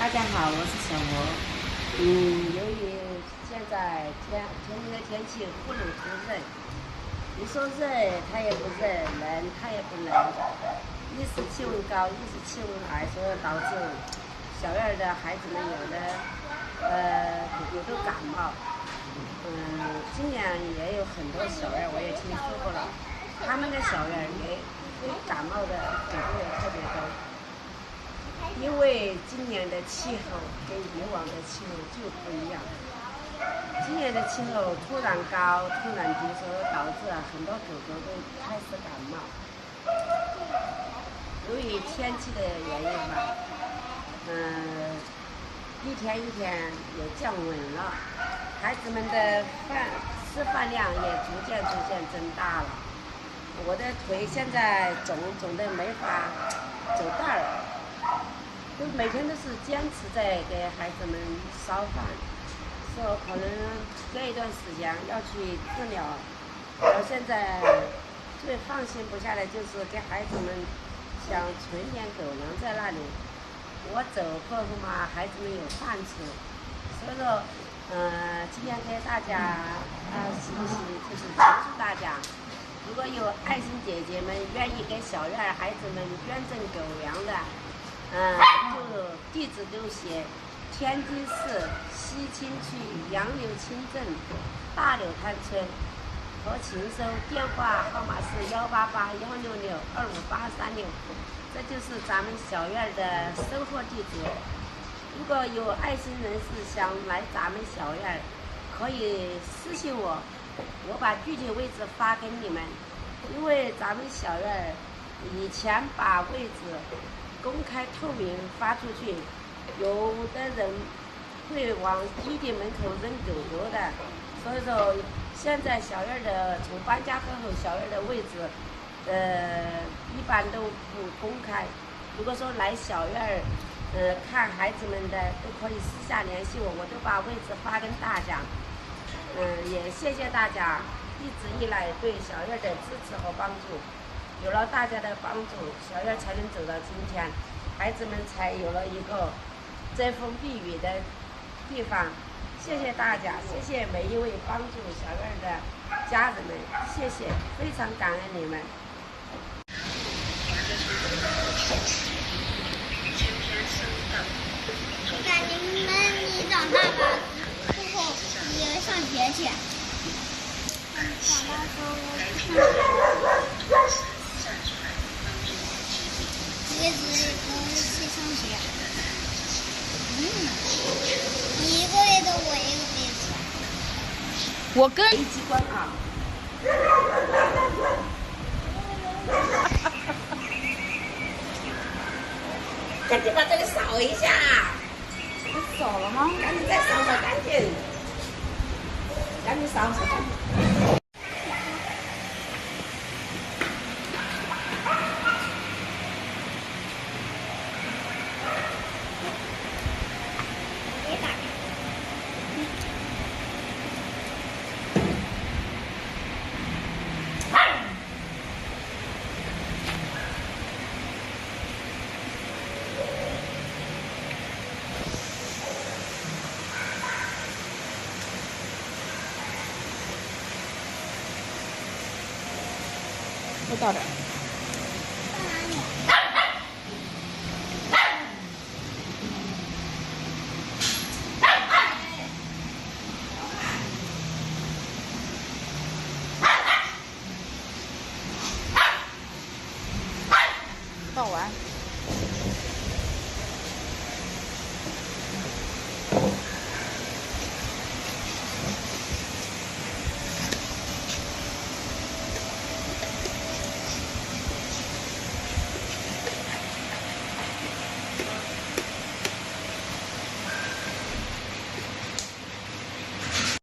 大家好，我是小罗。由于现在天津的天气忽冷突热，你说热它也不热，冷它也不冷，一是气温高，一是气温矮，所以导致小院的孩子们有的感冒。今年也有很多小院我也听说过了，他们的小院也感冒的狗狗也特别多。因为今年的气候跟以往的气候就不一样，今年的气候突然高、突然低，所以导致很多狗狗都开始感冒。由于天气的原因吧，一天一天也降温了，孩子们的吃饭量也逐渐增大了。我的腿现在肿的没法走道儿。每天都是坚持在给孩子们烧饭，说可能隔一段时间要去治疗。我现在最放心不下来就是给孩子们想存点狗粮在那里，我走过后嘛，孩子们有饭吃。所以说，今天给大家就是告诉大家，如果有爱心姐姐们愿意给小院孩子们捐赠狗粮的。就地址都写天津市西青区杨柳青镇大柳滩村和禽收，电话号码是188-166-25836，这就是咱们小院的收货地址。如果有爱心人士想来咱们小院，可以私信我，我把具体位置发给你们。因为咱们小院以前把位置公开透明发出去，有的人会往居民门口扔狗狗的，所以说现在小院的从搬家过后，小院的位置一般都不公开。如果说来小院看孩子们的，都可以私下联系我，我都把位置发给大家。也谢谢大家一直以来对小院的支持和帮助。有了大家的帮助，小院才能走到今天，孩子们才有了一个遮风避雨的地方。谢谢大家，谢谢每一位帮助小院的家人们，谢谢，非常感恩你们。感你长大了之后也上学去。长大之后我去上学。一直都去上学。你一个月的我一个月的。我跟机关啊。赶紧把这个扫一下。扫了吗？赶紧再扫扫干净，赶紧扫干净。再倒点。倒完。